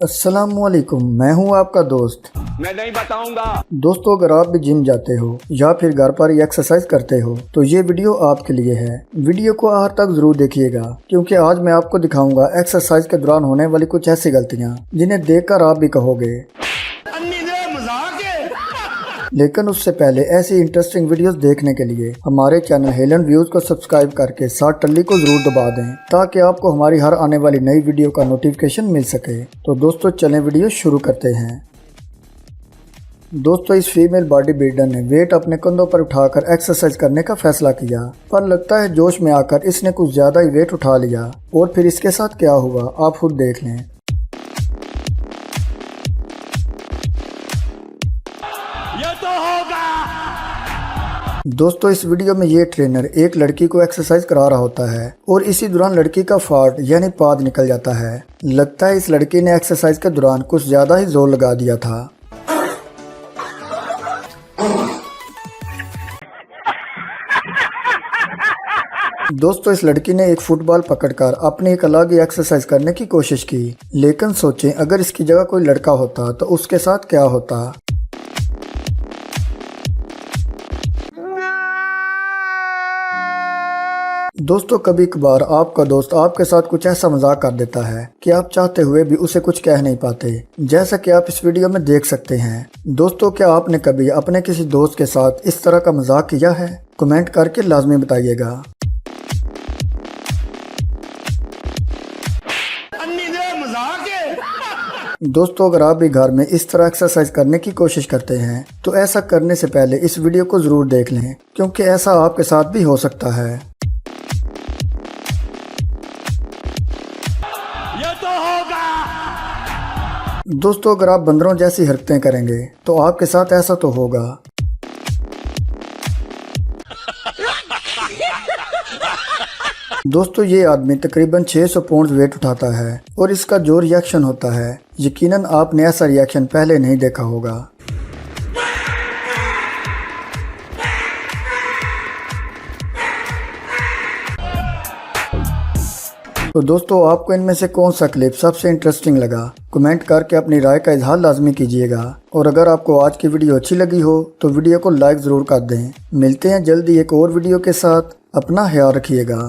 अस्सलाम वालेकुम, मैं हूं आपका दोस्त। मैं नहीं बताऊंगा। दोस्तों, अगर आप भी जिम जाते हो या फिर घर पर ही एक्सरसाइज करते हो तो ये वीडियो आपके लिए है। वीडियो को आखिर तक जरूर देखिएगा क्योंकि आज मैं आपको दिखाऊंगा एक्सरसाइज के दौरान होने वाली कुछ ऐसी गलतियां जिन्हें देखकर आप भी कहोगे। लेकिन उससे पहले ऐसी इंटरेस्टिंग वीडियोस देखने के लिए हमारे चैनल हेलन व्यूज को सब्सक्राइब करके साथ टल्ली को जरूर दबा दें ताकि आपको हमारी हर आने वाली नई वीडियो का नोटिफिकेशन मिल सके। तो दोस्तों, चलें वीडियो शुरू करते हैं। दोस्तों, इस फीमेल बॉडी बिल्डर ने वेट अपने कंधों पर उठाकर एक्सरसाइज करने का फैसला किया, पर लगता है जोश में आकर इसने कुछ ज्यादा ही वेट उठा लिया और फिर इसके साथ क्या हुआ आप खुद देख लें। दोस्तों, इस वीडियो में ये ट्रेनर एक लड़की को एक्सरसाइज करा रहा होता है और इसी दौरान लड़की का फार्ट यानी पाद निकल जाता है। लगता है इस लड़की ने एक्सरसाइज के दौरान कुछ ज्यादा ही जोर लगा दिया था। दोस्तों, इस लड़की ने एक फुटबॉल पकड़कर अपनी एक अलग ही एक्सरसाइज करने की कोशिश की, लेकिन सोचें अगर इसकी जगह कोई लड़का होता तो उसके साथ क्या होता। दोस्तों, कभी कभार आपका दोस्त आपके साथ कुछ ऐसा मजाक कर देता है कि आप चाहते हुए भी उसे कुछ कह नहीं पाते, जैसा कि आप इस वीडियो में देख सकते हैं। दोस्तों, क्या आपने कभी अपने किसी दोस्त के साथ इस तरह का मजाक किया है? कमेंट करके लाजमी बताइएगा। दोस्तों, अगर आप भी घर में इस तरह एक्सरसाइज करने की कोशिश करते हैं तो ऐसा करने से पहले इस वीडियो को जरूर देख लें क्योंकि ऐसा आपके साथ भी हो सकता है। ये तो होगा। दोस्तों, अगर आप बंदरों जैसी हरकतें करेंगे तो आपके साथ ऐसा तो होगा। दोस्तों, ये आदमी तकरीबन 600 पाउंड वेट उठाता है और इसका जो रिएक्शन होता है यकीनन आपने ऐसा रिएक्शन पहले नहीं देखा होगा। तो दोस्तों, आपको इनमें से कौन सा क्लिप सबसे इंटरेस्टिंग लगा? कमेंट करके अपनी राय का इजहार लाजमी कीजिएगा और अगर आपको आज की वीडियो अच्छी लगी हो तो वीडियो को लाइक ज़रूर कर दें। मिलते हैं जल्दी एक और वीडियो के साथ। अपना ख्याल रखिएगा।